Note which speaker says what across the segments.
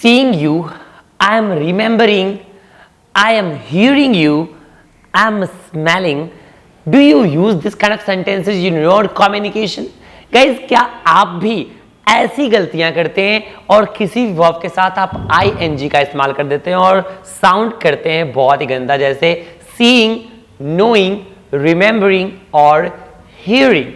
Speaker 1: seeing you, I am remembering, I am hearing you, I am smelling. Do you use this kind of sentences in your communication? Guys, क्या आप भी ऐसी गलतियां करते हैं और किसी वर्ब के साथ आप ing का इस्तेमाल कर देते हैं और साउंड करते हैं बहुत ही गंदा, जैसे seeing, knowing, remembering और hearing?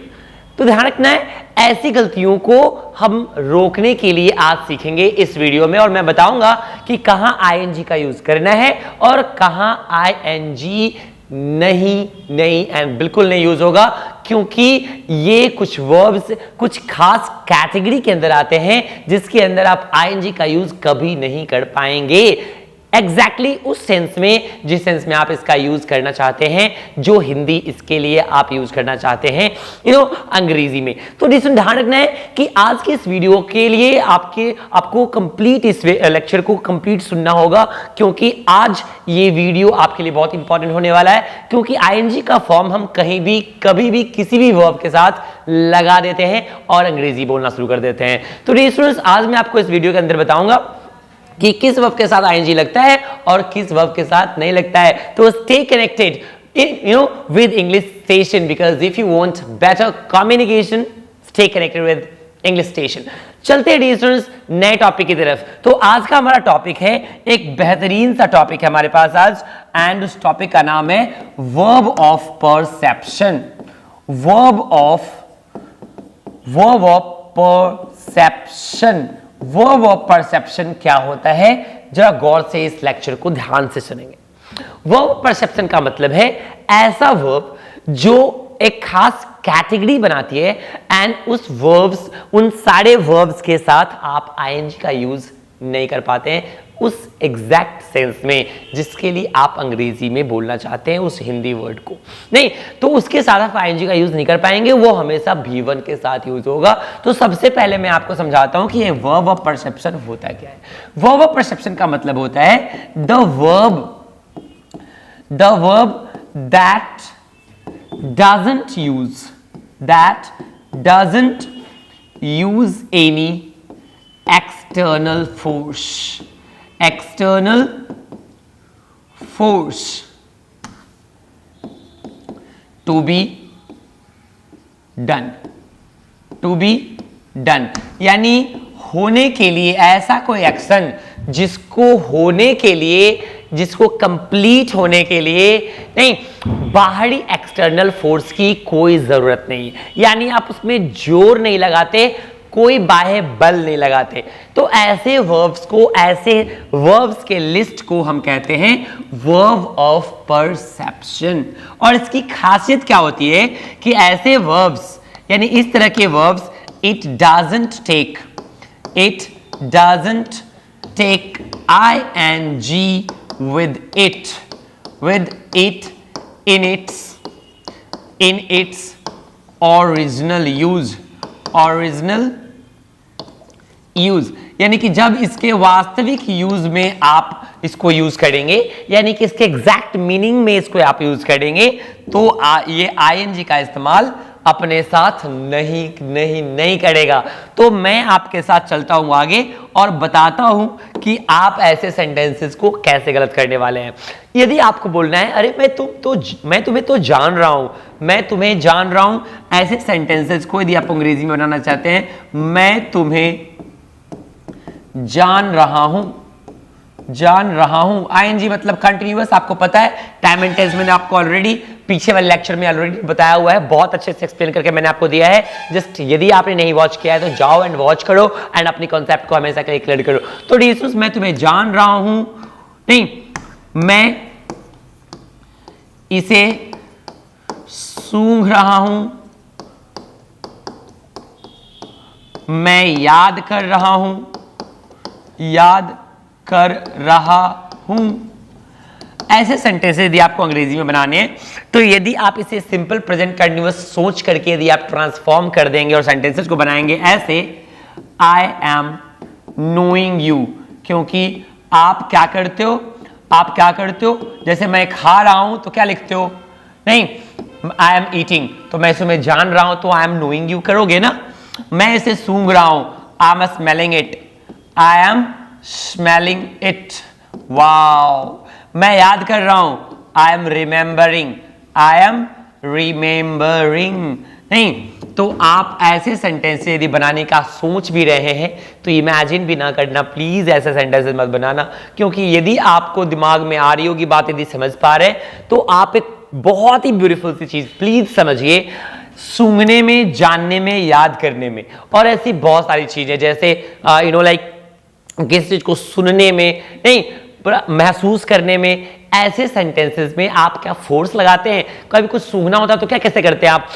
Speaker 1: तो ध्यान रखना है, ऐसी गलतियों को हम रोकने के लिए आज सीखेंगे इस वीडियो में, और मैं बताऊंगा कि कहां ing का यूज करना है और कहां ing नहीं एंड बिल्कुल नहीं यूज होगा, क्योंकि ये कुछ वर्ब्स कुछ खास कैटेगरी के अंदर आते हैं जिसके अंदर आप ing का यूज कभी नहीं कर पाएंगे एग्जैक्टली उस सेंस में जिस सेंस में आप इसका यूज करना चाहते हैं, जो हिंदी इसके लिए आप यूज करना चाहते हैं अंग्रेजी में। तो ध्यान रखना है कि आज के इस वीडियो के लिए आपको कंप्लीट इस लेक्चर को कंप्लीट सुनना होगा, क्योंकि आज ये वीडियो आपके लिए बहुत इंपॉर्टेंट होने वाला है, क्योंकि ing का फॉर्म हम कहीं भी कभी भी किसी भी वर्ब के साथ लगा देते हैं और अंग्रेजी बोलना शुरू कर देते हैं। तो स्टूडेंट्स, आज मैं आपको इस वीडियो के अंदर बताऊंगा कि किस वर्ब के साथ ing लगता है और किस वर्ब के साथ नहीं लगता है। तो stay connected with English Station, because if you want better communication, stay connected with English Station। चलते हैं स्टूडेंट्स नए टॉपिक की तरफ। तो आज का हमारा टॉपिक है, एक बेहतरीन सा टॉपिक है हमारे पास आज, एंड उस टॉपिक का नाम है verb of perception. Verb of perception. Verb of perception क्या होता है, जरा गौर से इस लेक्चर को ध्यान से सुनेंगे। वर्ब ऑफ परसेप्शन का मतलब है ऐसा वर्ब जो एक खास कैटेगरी बनाती है, एंड उन सारे वर्ब्स के साथ आप ing का यूज नहीं कर पाते हैं उस एग्जैक्ट सेंस में जिसके लिए आप अंग्रेजी में बोलना चाहते हैं उस हिंदी वर्ड को नहीं, तो उसके साथ आप ing का यूज नहीं कर पाएंगे, वो हमेशा V1 के साथ यूज होगा। तो सबसे पहले मैं आपको समझाता हूं कि ये वर्ब ऑफ परसेप्शन होता क्या है। वर्ब ऑफ परसेप्शन का मतलब होता है the verb that doesn't use any external force to be done। यानी होने के लिए ऐसा कोई एक्शन जिसको कंप्लीट होने के लिए नहीं, बाहरी एक्सटर्नल फोर्स की कोई जरूरत नहीं, यानी आप उसमें जोर नहीं लगाते, कोई बाह्य बल नहीं लगाते। तो ऐसे वर्ब्स के लिस्ट को हम कहते हैं वर्ब ऑफ परसेप्शन। और इसकी खासियत क्या होती है कि ऐसे वर्ब्स, यानी इस तरह के verbs, it doesn't take ing with it in its original use। यानी कि जब इसके वास्तविक यूज में आप इसको यूज करेंगे, यानी कि इसके एग्जैक्ट मीनिंग में इसको आप यूज करेंगे, तो ये ing का इस्तेमाल अपने साथ नहीं करेगा। तो मैं आपके साथ चलता हूं आगे और बताता हूं कि आप ऐसे सेंटेंसेस को कैसे गलत करने वाले हैं। यदि आपको बोलना है अरे मैं तुम्हें तो जान रहा हूं, मैं तुम्हें जान रहा हूं, ऐसे सेंटेंसेस को यदि आप अंग्रेजी में बनाना चाहते हैं, मैं तुम्हें जान रहा हूं, ing मतलब कंटिन्यूअस, आपको पता है। टाइम एंड टेंस मैंने आपको ऑलरेडी पीछे वाले लेक्चर में ऑलरेडी बताया हुआ है, बहुत अच्छे से एक्सप्लेन करके मैंने आपको दिया है। जस्ट यदि आपने नहीं वॉच किया है तो जाओ एंड वॉच करो एंड अपनी कॉन्सेप्ट को हमेशा के लिए क्लियर करो। तो डीसुस, मैं तुम्हें जान रहा हूं नहीं, मैं इसे सूंघ रहा हूं, मैं याद कर रहा हूं। ऐसे सेंटेंसेस यदि आपको अंग्रेजी में बनाने हैं, तो यदि आप इसे सिंपल प्रेजेंट कंटिन्यूअस सोच करके यदि आप ट्रांसफॉर्म कर देंगे और सेंटेंसेस को बनाएंगे ऐसे, आई एम नोइंग यू, क्योंकि आप क्या करते हो, जैसे मैं खा रहा हूं तो क्या लिखते हो, नहीं, आई एम ईटिंग, तो मैं इसे मैं जान रहा हूं तो आई एम नोइंग यू करोगे ना। मैं इसे सूंघ रहा हूं, आई am smelling it, I am smelling it. Wow, मैं याद कर रहा हूं, आई am remembering, I am remembering. नहीं तो आप ऐसे सेंटेंस यदि बनाने का सोच भी रहे हैं तो इमेजिन भी ना करना, प्लीज ऐसे सेंटेंसेस मत बनाना, क्योंकि यदि आपको दिमाग में आ रही होगी बात, यदि समझ पा रहे तो आप एक बहुत ही ब्यूटीफुल सी चीज प्लीज समझिए, सूंघने में, जानने में, याद करने में, और ऐसी बहुत सारी चीजें जैसे लाइक किसी चीज को सुनने में नहीं, महसूस करने में, ऐसे सेंटेंसेस में आप क्या फोर्स लगाते हैं? कभी कुछ सूंघना होता है तो क्या कैसे करते हैं आप?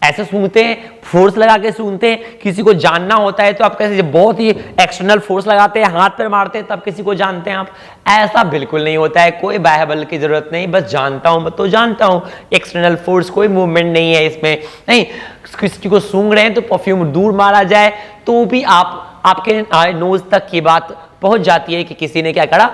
Speaker 1: ऐसे सूंघते हैं, फोर्स लगा के सूंघते हैं। किसी को जानना होता है तो आप कैसे, बहुत ही एक्सटर्नल फोर्स लगाते हैं, हाथ पर मारते हैं तब किसी को जानते हैं आप। ऐसा बिल्कुल नहीं होता है, कोई बाह्य बल की जरूरत नहीं, बस जानता हूं तो जानता हूं, एक्सटर्नल फोर्स कोई मूवमेंट नहीं है इसमें। नहीं, किसी को सूंघ रहे हैं तो परफ्यूम दूर मारा जाए तो भी आपके नोज तक की बात पहुंच जाती है कि किसी ने क्या करा,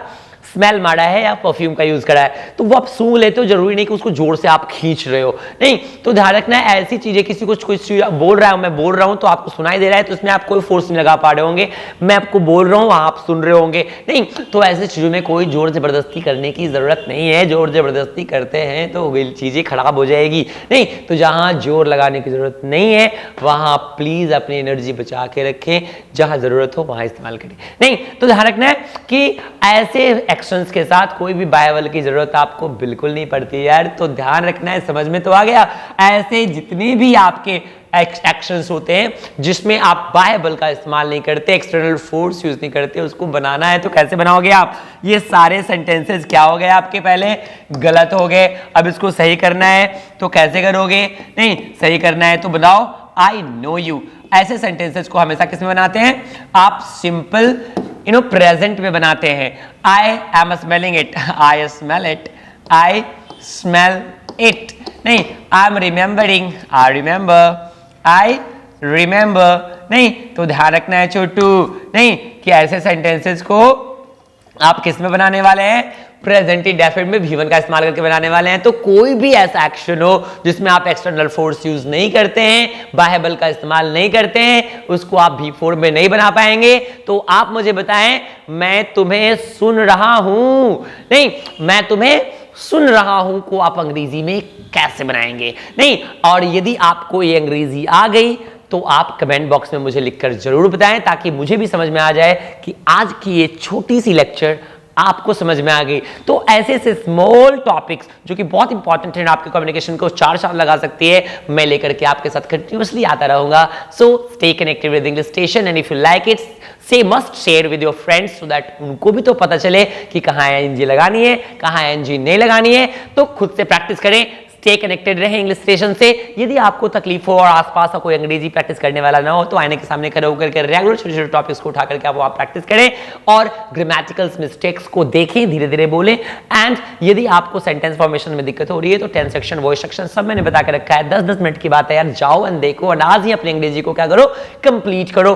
Speaker 1: स्मेल मारा है या परफ्यूम का यूज करा है, तो वो आप सूंघ लेते हो, जरूरी नहीं कि उसको जोर से आप खींच रहे हो। नहीं तो ध्यान रखना है, ऐसी चीजें, किसी को कुछ बोल रहा हूं, मैं बोल रहा हूं तो आपको सुनाई दे रहा है, तो इसमें आप कोई फोर्स नहीं लगा पा रहे होंगे, मैं आपको बोल रहा हूं आप सुन रहे होंगे। नहीं तो ऐसी चीजों में कोई जोर जबरदस्ती करने की जरूरत नहीं है, जोर जबरदस्ती करते हैं तो चीजें खराब हो जाएगी। नहीं तो जहां जोर लगाने की जरूरत नहीं है वहां प्लीज अपनी एनर्जी बचा के रखें, जहां जरूरत हो वहां इस्तेमाल करें। नहीं तो ध्यान रखना है कि ऐसे एक्शंस के साथ कोई भी बाह्य बल की जरूरत आपको बिल्कुल नहीं पड़ती यार, तो ध्यान रखना है। समझ में तो आ गया? ऐसे जितने भी आपके एक्शंस होते हैं जिसमें आप बाह्य बल का इस्तेमाल नहीं करते, एक्सटर्नल फोर्स यूज नहीं करते, उसको बनाना है तो कैसे बनाओगे आप? ये सारे सेंटेंसेस क्या हो गए आपके? पहले गलत हो गए, अब इसको सही करना है तो कैसे करोगे? नहीं सही करना है तो बताओ, आई नो यू। ऐसे सेंटेंसेस को हमेशा किस में बनाते हैं? आप सिंपल प्रेजेंट में बनाते हैं। I am smelling it, I smell it, I smell it. नहीं, I am remembering, I remember, I remember. नहीं तो ध्यान रखना है छोटू, नहीं कि ऐसे सेंटेंसेस को आप किस में बनाने वाले हैं? प्रेजेंट इंडेफिनिट में V1 का इस्तेमाल करके बनाने वाले हैं। तो कोई भी ऐसा एक्शन हो जिसमें आप एक्सटर्नल फोर्स यूज नहीं करते हैं, बाह्य बल का इस्तेमाल नहीं करते हैं, उसको आप V4 में नहीं बना पाएंगे। तो आप मुझे बताएं, मैं तुम्हें सुन रहा हूं, नहीं मैं तुम्हें सुन रहा हूं को आप अंग्रेजी में कैसे बनाएंगे? नहीं, और यदि आपको ये अंग्रेजी आ गई तो आप कमेंट बॉक्स में मुझे लिखकर जरूर बताएं, ताकि मुझे भी समझ में आ जाए कि आज की ये छोटी सी लेक्चर आपको समझ में आ गई। तो ऐसे ऐसे स्मॉल टॉपिक्स जो कि बहुत इंपॉर्टेंट है, आपके कम्युनिकेशन को 4 चांद लगा सकती है, मैं लेकर के आपके साथ कंटिन्यूअसली आता रहूंगा। So stay connected with English station, and if you like it say must share with your friends, so that उनको भी तो पता चले कि कहाँ एनजी लगानी है, कहाँ एनजी नहीं लगानी है। तो खुद से प्रैक्टिस करें, स्टे कनेक्टेड रहे इंग्लिश स्टेशन से। यदि आपको तकलीफ हो और आसपास का कोई अंग्रेजी प्रैक्टिस करने वाला ना हो तो आईने के सामने खड़े होकर के रेगुलर छोटे छोटे टॉपिक्स को उठा करके आप वहां प्रैक्टिस करें और ग्रामेटिकल्स मिस्टेक्स को देखें, धीरे धीरे बोलें। एंड यदि आपको सेंटेंस फॉर्मेशन में दिक्कत हो रही है तो 10 सेक्शन, वॉइस सेक्शन सब मैंने बता के रखा है। 10-10 मिनट की बात है यार, जाओ एंड देखो और आज ही अपनी अंग्रेजी को क्या करो, कंप्लीट करो,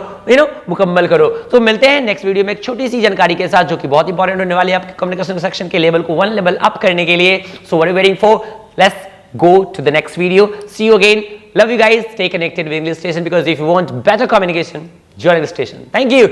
Speaker 1: मुकम्मल करो। तो मिलते हैं नेक्स्ट वीडियो में एक छोटी सी जानकारी के साथ जो कि बहुत इंपॉर्टेंट होने वाली है आपके कम्युनिकेशन सेक्शन के लेवल को 1 लेवल अप करने के लिए। So what are you waiting for? Let's go to the next video. See you again. Love you guys. Stay connected with English Station, because if you want better communication, join English Station. Thank you.